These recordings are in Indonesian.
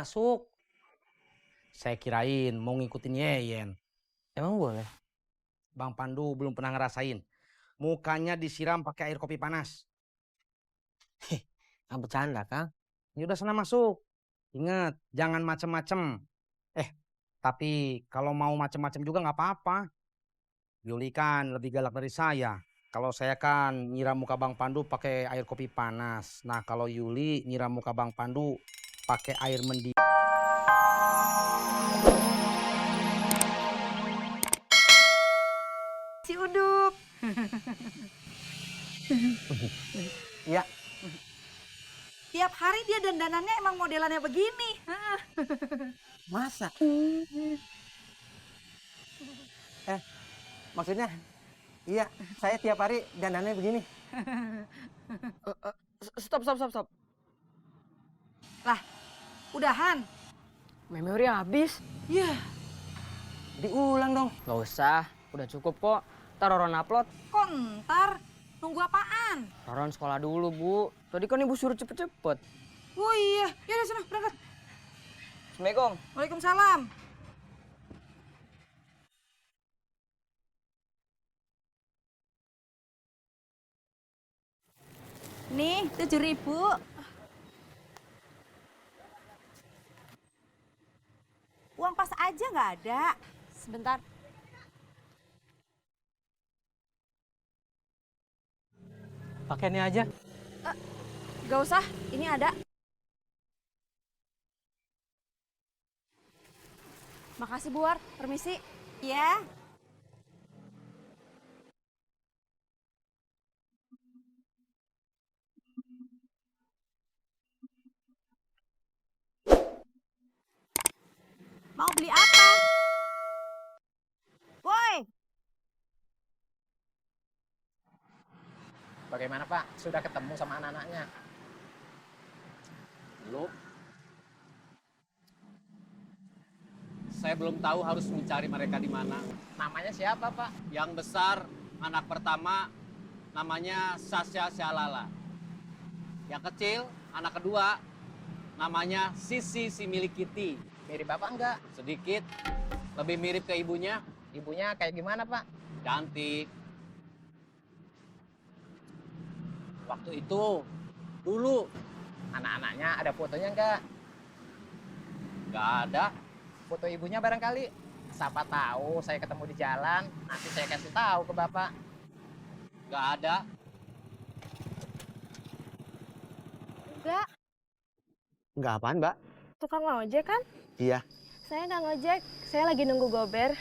masuk. Saya kirain mau ngikutin Yeyen. Emang boleh? Bang Pandu belum pernah ngerasain. Mukanya disiram pakai air kopi panas. Nggak bercanda, Kang. Ya udah sana masuk. Ingat, jangan macem-macem. Tapi kalau mau macem-macem juga nggak apa-apa. Yuli kan lebih galak dari saya. Kalau saya kan nyiram muka Bang Pandu pakai air kopi panas. Nah kalau Yuli nyiram muka Bang Pandu pakai air mendidih. Si Uduk. Iya. Tiap hari dia dandanannya emang modelannya begini. Masa? Maksudnya, iya, saya tiap hari dandannya begini. Stop. Lah, udahan. Memori habis. Yah, Diulang dong. Gak usah, udah cukup kok. Ntar Roron upload. kok ntar? Nunggu apaan? Roron sekolah dulu, Bu. Tadi kan ibu suruh cepet-cepet. Oh iya, yaudah sana berangkat. Assalamualaikum. Waalaikumsalam. Nih, 7.000. Uang pas aja nggak ada. Sebentar. Pakai ini aja. Gak usah, ini ada. Makasih Bu War, permisi. Ya. Mau beli apa? Woi, Bagaimana Pak? Sudah ketemu sama anak-anaknya? Belum. Saya belum tahu harus mencari mereka di mana. Namanya siapa Pak? Yang besar, anak pertama, namanya Sasha Syalala. Yang kecil, anak kedua, namanya Sisi si milik Kitty. Mirip Bapak enggak? Sedikit, lebih mirip ke ibunya, Ibunya kayak gimana Pak? cantik. Waktu itu, dulu, Anak-anaknya ada fotonya enggak? nggak ada. Foto ibunya barangkali. Siapa tahu saya ketemu di jalan, nanti saya kasih tahu ke Bapak. Nggak ada. Enggak, Enggak apaan, Mbak? tukang ojek kan? Iya. Saya nggak ngojek, saya lagi nunggu gober.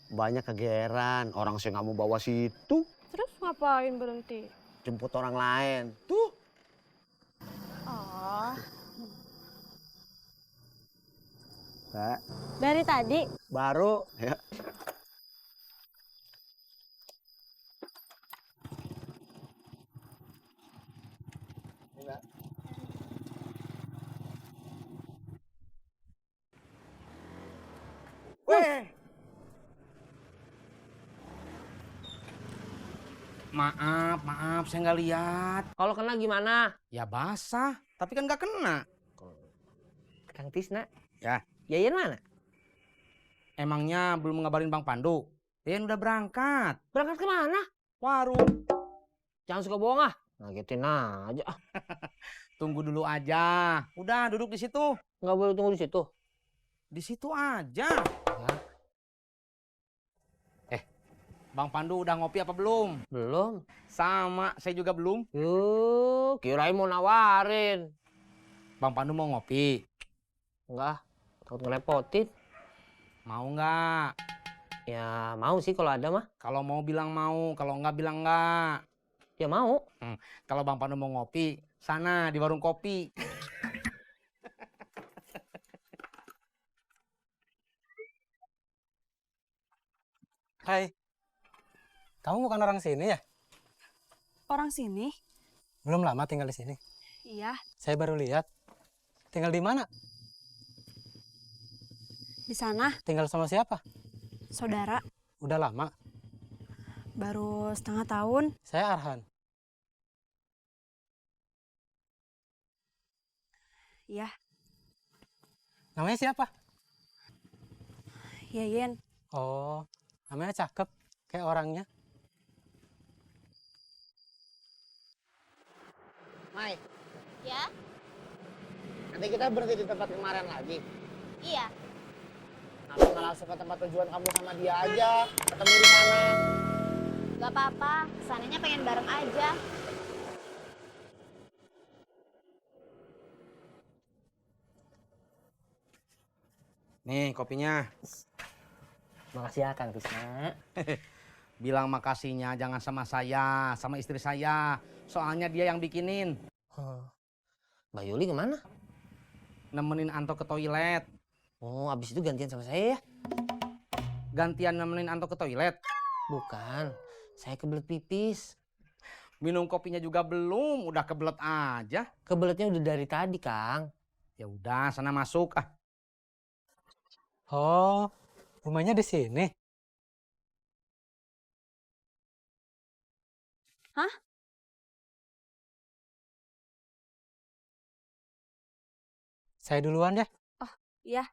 Banyak kegeeran. Orang saya nggak mau bawa situ. Terus ngapain berhenti? Jemput orang lain. Tuh. Oh, Mbak, dari tadi? baru. Ya. Weh. Maaf, saya nggak lihat. Kalau kena gimana? Ya basah, tapi kan nggak kena. Kang Tisna. Ya. Yayan mana? Emangnya belum ngabarin Bang Pandu? Yeyen udah berangkat. Berangkat kemana? Warung. Jangan suka bohong ah. Ngagetin aja. Tunggu dulu aja. Udah duduk di situ. Nggak boleh tunggu di situ. Di situ aja. Bang Pandu udah ngopi apa belum? Belum. Sama, saya juga belum. Yuh, kirain mau nawarin. Bang Pandu mau ngopi. Enggak, takut ngerepotin. Mau nggak? Ya mau sih kalau ada mah. Kalau mau bilang mau, kalau nggak bilang nggak. Ya mau. Kalau Bang Pandu mau ngopi, sana di warung kopi. Hai. Kamu bukan orang sini ya? Orang sini? Belum lama tinggal di sini. Iya, Saya baru lihat. Tinggal di mana? di sana, Tinggal sama siapa? saudara. Udah lama. Baru setengah tahun. Saya Arhan. Iya, Namanya siapa? Yeyen. Oh, namanya cakep. Kayak orangnya. Mai, Ya, nanti kita berhenti di tempat kemarin lagi. iya. Kenapa nggak langsung ke tempat tujuan kamu sama dia aja? Ketemu di sana. Gak apa-apa, kesananya pengen bareng aja. Nih kopinya. Makasih ya Kang Tisna. Bilang makasihnya jangan sama saya, sama istri saya. Soalnya dia yang bikinin. Oh. Mbak Yuli kemana? Nemenin Anto ke toilet. Oh, abis itu gantian sama saya ya? Gantian nemenin Anto ke toilet. Bukan, saya kebelet pipis. Minum kopinya juga belum, udah kebelet aja. Kebeletnya udah dari tadi, Kang. Ya udah, sana masuk. Ah, Oh, rumahnya di sini. Hah? Saya duluan ya. Iya.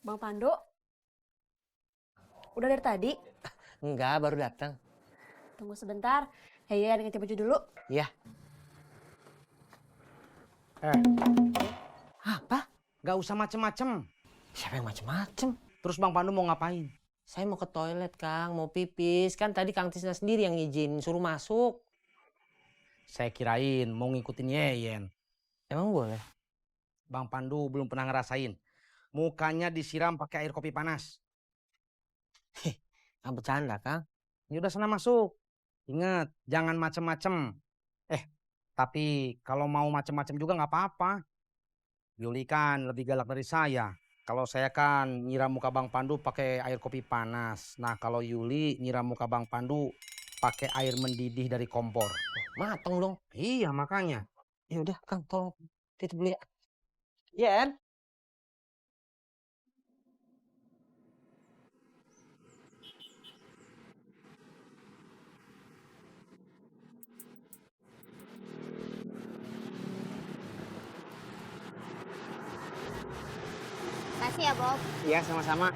Bang Pandu. Udah dari tadi? Enggak, baru datang. Tunggu sebentar. Yeyen ganti baju dulu. Iya. Apa? gak usah macem-macem. Siapa yang macem-macem? Terus Bang Pandu mau ngapain? Saya mau ke toilet, Kang. Mau pipis. Kan tadi Kang Tisna sendiri yang ngizin suruh masuk. Saya kirain mau ngikutin Yeyen. Emang boleh? Bang Pandu belum pernah ngerasain. Mukanya disiram pakai air kopi panas. Nggak bercanda, Kang. Ya udah sana masuk. Ingat, jangan macem-macem. Tapi kalau mau macem-macem juga nggak apa-apa. Yuli kan lebih galak dari saya. Kalau saya kan nyiram muka Bang Pandu pakai air kopi panas. Nah kalau Yuli nyiram muka Bang Pandu pakai air mendidih dari kompor. Mateng dong. Iya makanya. Ya udah, Kang, tolong titip beli ya. Yen. Kasih ya, Bob. Iya, sama-sama.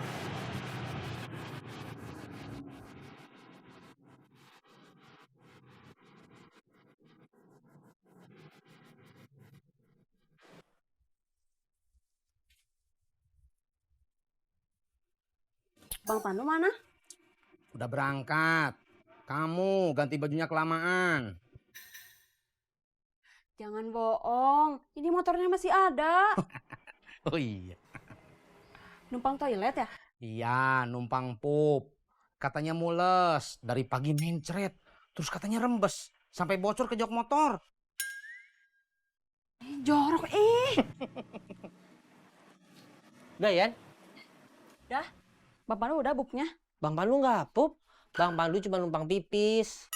Bang Pandu mana? Udah berangkat. Kamu ganti bajunya kelamaan. Jangan bohong. Ini motornya masih ada. Oh iya. Numpang toilet ya? Iya numpang pup. Katanya mules. Dari pagi mencret. Terus katanya rembes. Sampai bocor ke jok motor. Jorok Udah, Yen. Bang Pandu udah buknya? Bang Pandu nggak pup. Bang Pandu cuma numpang pipis.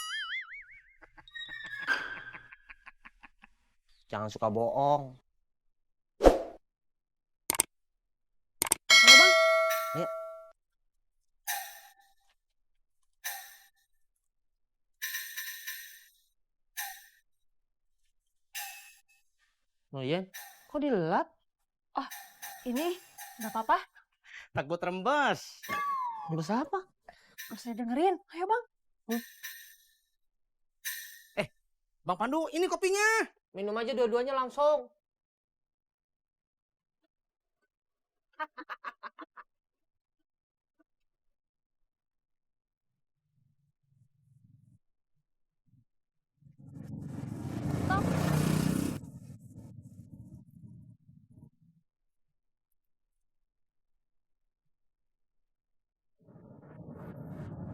Jangan suka bohong. Ayo Bang. Ayo. Oh Yen, kok dilelap? Ini nggak apa-apa. Takut rembes. Rembes apa? Gak usah dengerin. Ayo Bang. Bang Pandu ini kopinya. Minum aja dua-duanya langsung.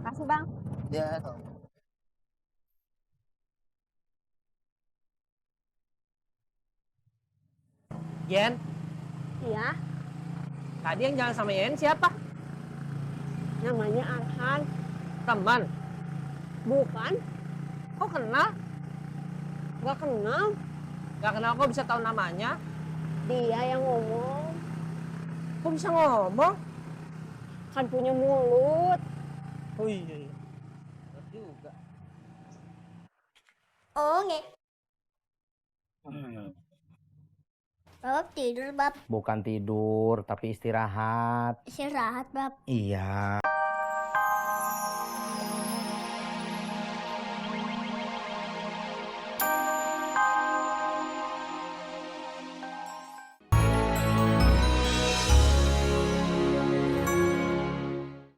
Kasih, Bang. Ya. Yen, Iya. tadi yang jalan sama Yen siapa? Namanya Arhan. Teman. Bukan? Kok kenal? Gak kenal. Gak kenal kok bisa tahu namanya? Dia yang ngomong. Kok bisa ngomong? Kan punya mulut. Oh iya. Bener juga. Oh, nge. Bab tidur, Bab. Bukan tidur, tapi istirahat. Istirahat, Bab. Iya.